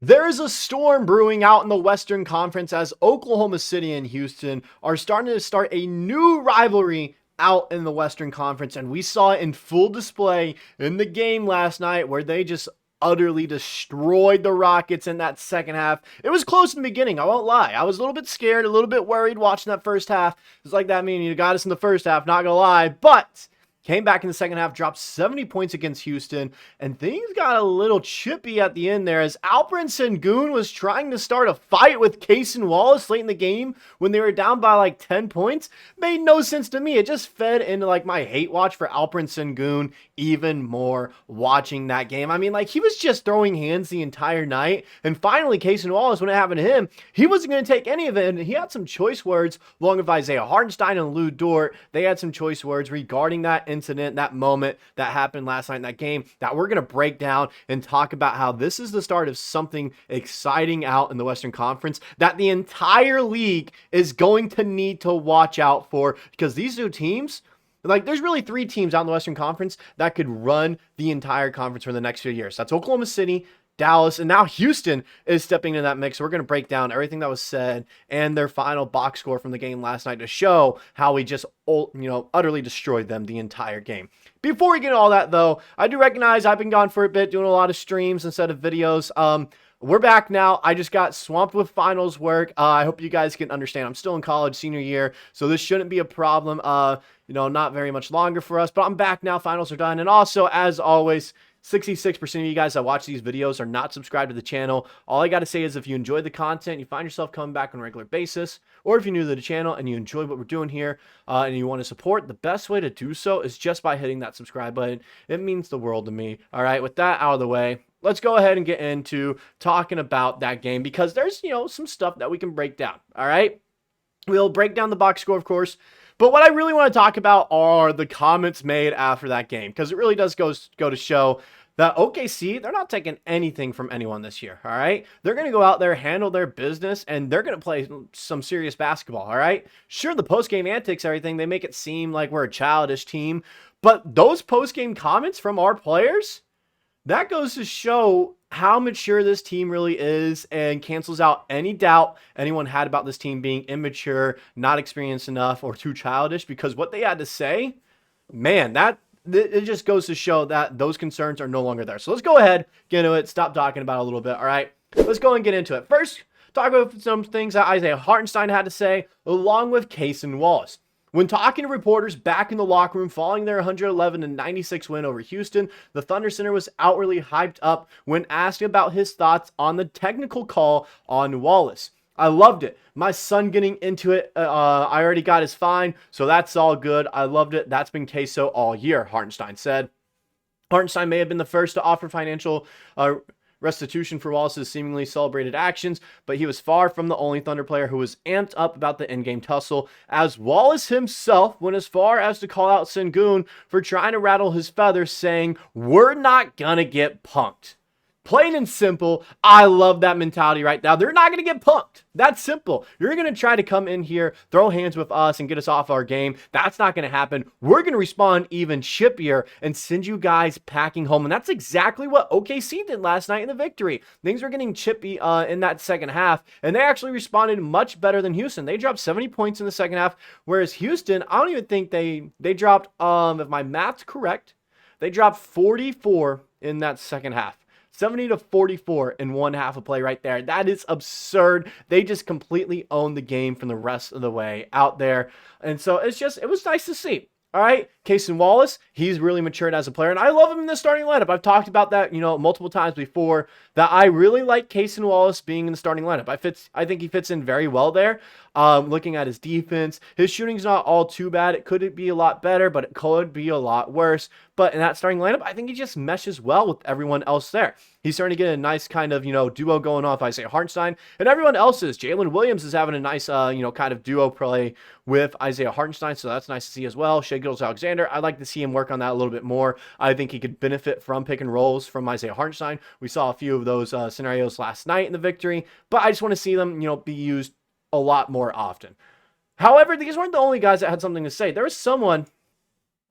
There is a storm brewing out in the Western Conference as Oklahoma City and Houston are starting to start a new rivalry out in the Western Conference, and we saw it in full display in the game last night where they just utterly destroyed the Rockets in that second half. It was close in the beginning, I won't lie. I was a little bit scared, a little bit worried watching that first half. It's like that meaning you got us in the first half, not gonna lie, but came back in the second half, dropped 70 points against Houston, and things got a little chippy at the end there as Alpren Sengun was trying to start a fight with Cason Wallace late in the game when they were down by like 10 points. Made no sense to me. It just fed into like my hate watch for Alpren Sengun even more watching that game. I mean, like he was just throwing hands the entire night, and finally Cason Wallace, when it happened to him, he wasn't going to take any of it, and he had some choice words along with Isaiah Hartenstein and Lou Dort. They had some choice words regarding that incident, that moment that happened last night in that game that we're going to break down and talk about how this is the start of something exciting out in the Western Conference that the entire league is going to need to watch out for, because these two teams, like there's really three teams out in the Western Conference that could run the entire conference for the next few years. That's Oklahoma City, Dallas, and now Houston is stepping into that mix. So we're going to break down everything that was said and their final box score from the game last night to show how we just, utterly destroyed them the entire game. Before we get into all that, though, I do recognize I've been gone for a bit, doing a lot of streams instead of videos. We're back now. I just got swamped with finals work. I hope you guys can understand. I'm still in college, senior year, so this shouldn't be a problem. Not very much longer for us, but I'm back now. Finals are done. And also, as always, 66% of you guys that watch these videos are not subscribed to the channel. All I got to say is if you enjoy the content, you find yourself coming back on a regular basis, or if you're new to the channel and you enjoy what we're doing here and you want to support, the best way to do so is just by hitting that subscribe button. It means the world to me. All right, with that out of the way, let's go ahead and get into talking about that game because there's, some stuff that we can break down. All right, we'll break down the box score, of course. But what I really want to talk about are the comments made after that game, because it really does go to show that OKC, they're not taking anything from anyone this year, all right? They're going to go out there, handle their business, and they're going to play some serious basketball, all right? Sure, the post-game antics, everything, they make it seem like we're a childish team, but those post-game comments from our players, that goes to show how mature this team really is and cancels out any doubt anyone had about this team being immature, not experienced enough, or too childish, because what they had to say, man, it just goes to show that those concerns are no longer there. So let's go ahead, get into it, stop talking about it a little bit, all right? Let's go and get into it. First, talk about some things that Isaiah Hartenstein had to say, along with Cason Wallace. When talking to reporters back in the locker room following their 111-96 win over Houston, the Thunder center was outwardly hyped up when asked about his thoughts on the technical call on Wallace. I loved it. My son getting into it, I already got his fine, so that's all good. I loved it. That's been Queso all year, Hartenstein said. Hartenstein may have been the first to offer financial restitution for Wallace's seemingly celebrated actions, but he was far from the only Thunder player who was amped up about the in-game tussle, as Wallace himself went as far as to call out Sengun for trying to rattle his feathers, saying, "We're not gonna get punked." Plain and simple, I love that mentality right now. They're not going to get punked. That's simple. You're going to try to come in here, throw hands with us, and get us off our game. That's not going to happen. We're going to respond even chippier and send you guys packing home. And that's exactly what OKC did last night in the victory. Things were getting chippy in that second half, and they actually responded much better than Houston. They dropped 70 points in the second half, whereas Houston, I don't even think they dropped, if my math's correct, they dropped 44 in that second half. 70-44 in one half of play right there. That is absurd. They just completely owned the game from the rest of the way out there. And so it was nice to see. All right, Cason Wallace, he's really matured as a player, and I love him in the starting lineup. I've talked about that, multiple times before, that I really like Cason Wallace being in the starting lineup. I think he fits in very well there. Looking at his defense, his shooting's not all too bad. It could be a lot better, but it could be a lot worse. But in that starting lineup, I think he just meshes well with everyone else there. He's starting to get a nice kind of, duo going off Isaiah Hartenstein, and everyone else is. Jalen Williams is having a nice, kind of duo play with Isaiah Hartenstein, so that's nice to see as well. Shai Gilgeous-Alexander, I'd like to see him work on that a little bit more. I think he could benefit from pick and rolls from Isaiah Hartenstein. We saw a few of those scenarios last night in the victory, but I just want to see them, be used a lot more often. However, these weren't the only guys that had something to say. There was someone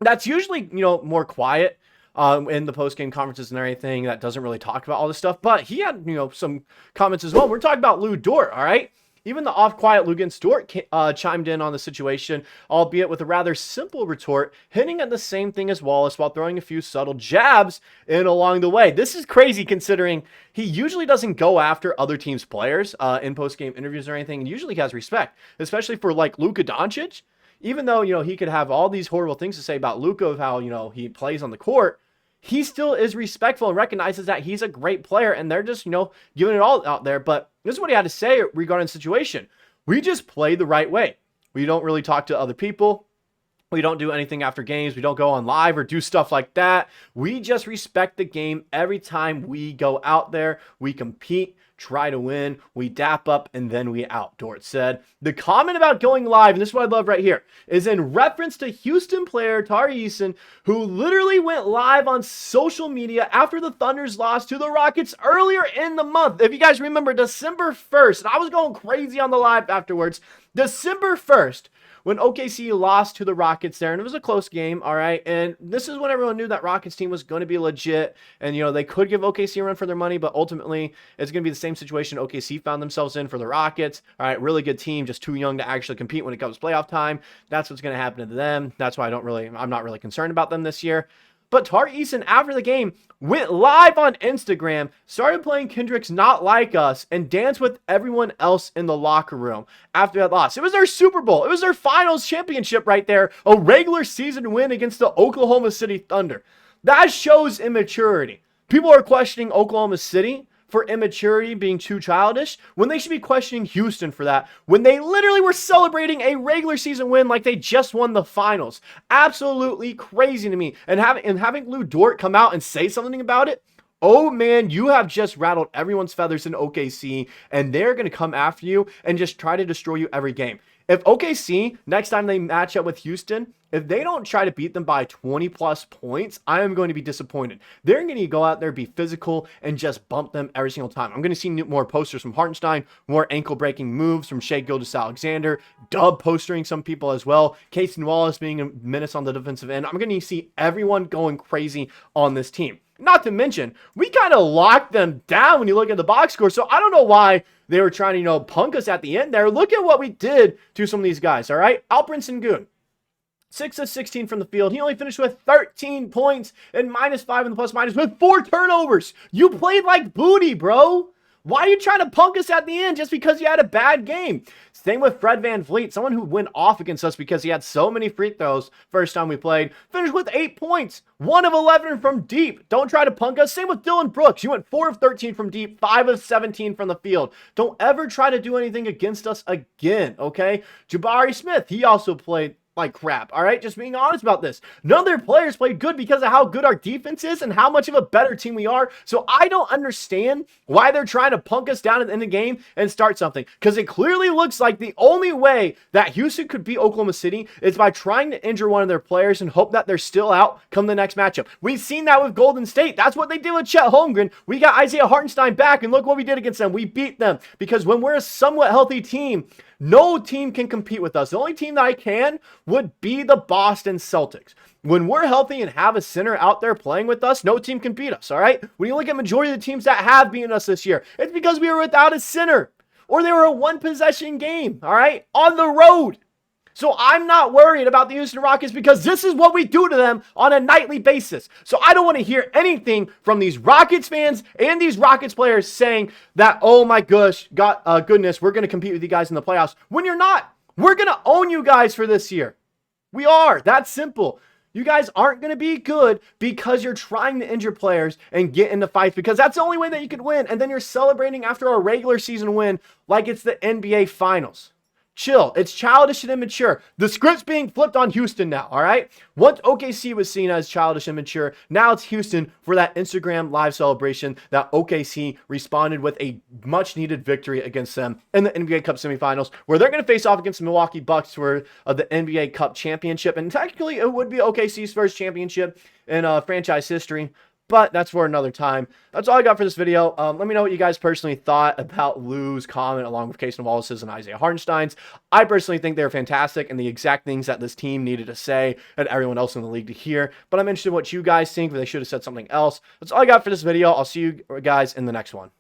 that's usually, more quiet in the post-game conferences and everything that doesn't really talk about all this stuff. But he had, some comments as well. We're talking about Lou Dort, all right? Even the off-quiet Lou against Dort chimed in on the situation, albeit with a rather simple retort, hinting at the same thing as Wallace while throwing a few subtle jabs in along the way. This is crazy considering he usually doesn't go after other teams' players in post-game interviews or anything. And usually he has respect, especially for like Luka Doncic. Even though, he could have all these horrible things to say about Luka of how, he plays on the court, he still is respectful and recognizes that he's a great player and they're just, giving it all out there. But this is what he had to say regarding the situation. We just play the right way. We don't really talk to other people. We don't do anything after games. We don't go on live or do stuff like that. We just respect the game every time we go out there. We compete, try to win, we dap up, and then we out, Dort said. The comment about going live, and this is what I love right here, is in reference to Houston player Tari Eason, who literally went live on social media after the Thunder's loss to the Rockets earlier in the month. If you guys remember, December 1st, and I was going crazy on the live afterwards, December 1st, when OKC lost to the Rockets there, and it was a close game, all right? And this is when everyone knew that Rockets team was going to be legit, and, they could give OKC a run for their money, but ultimately, it's going to be the same situation OKC found themselves in for the Rockets. All right, really good team, just too young to actually compete when it comes to playoff time. That's what's going to happen to them. That's why I'm not really concerned about them this year. But Tari Eason, after the game, went live on Instagram, started playing Kendrick's Not Like Us, and danced with everyone else in the locker room after that loss. It was their Super Bowl. It was their finals championship right there. A regular season win against the Oklahoma City Thunder. That shows immaturity. People are questioning Oklahoma City for immaturity, being too childish, when they should be questioning Houston for that, when they literally were celebrating a regular season win like they just won the finals. Absolutely crazy to me. And having Lou Dort come out and say something about it, oh man, you have just rattled everyone's feathers in OKC, and they're going to come after you and just try to destroy you every game. If OKC, next time they match up with Houston, if they don't try to beat them by 20 plus points, I am going to be disappointed. They're going to go out there, be physical, and just bump them every single time. I'm going to see more posters from Hartenstein, more ankle-breaking moves from Shai Gilgeous-Alexander, dub postering some people as well, Cason Wallace being a menace on the defensive end. I'm going to see everyone going crazy on this team. Not to mention, we kind of locked them down when you look at the box score, so I don't know why they were trying to, punk us at the end there. Look at what we did to some of these guys, all right? Alpren Sengun, 6 of 16 from the field. He only finished with 13 points and -5 in the plus-minus with 4 turnovers. You played like booty, bro. Why are you trying to punk us at the end just because you had a bad game? Same with Fred VanVleet, someone who went off against us because he had so many free throws first time we played. Finished with 8 points, 1 of 11 from deep. Don't try to punk us. Same with Dylan Brooks. You went 4 of 13 from deep, 5 of 17 from the field. Don't ever try to do anything against us again, okay? Jabari Smith, he also played like crap, all right? Just being honest about this. None of their players played good because of how good our defense is and how much of a better team we are. So I don't understand why they're trying to punk us down at the end of the game and start something, because it clearly looks like the only way that Houston could beat Oklahoma City is by trying to injure one of their players and hope that they're still out come the next matchup. We've seen that with Golden State. That's what they did with Chet Holmgren. We got Isaiah Hartenstein back, and look what we did against them. We beat them, because when we're a somewhat healthy team, no team can compete with us. The only team that I can would be the Boston Celtics. When we're healthy and have a center out there playing with us, no team can beat us, all right? When you look at majority of the teams that have beaten us this year, it's because we were without a center, or they were a one-possession game, all right, on the road. So I'm not worried about the Houston Rockets because this is what we do to them on a nightly basis. So I don't want to hear anything from these Rockets fans and these Rockets players saying that, oh my goodness, we're going to compete with you guys in the playoffs. When you're not, we're going to own you guys for this year. We are. That's simple. You guys aren't going to be good because you're trying to injure players and get into fights, because that's the only way that you could win. And then you're celebrating after a regular season win like it's the NBA Finals. Chill. It's childish and immature. The script's being flipped on Houston now, all right? Once OKC was seen as childish and immature, now it's Houston for that Instagram live celebration that OKC responded with a much-needed victory against them in the NBA Cup semifinals, where they're going to face off against the Milwaukee Bucks for the NBA Cup championship. And technically, it would be OKC's first championship in franchise history. But that's for another time. That's all I got for this video. Let me know what you guys personally thought about Lou's comment along with Cason Wallace's and Isaiah Hartenstein's. I personally think they're fantastic and the exact things that this team needed to say and everyone else in the league to hear. But I'm interested in what you guys think, but they should have said something else. That's all I got for this video. I'll see you guys in the next one.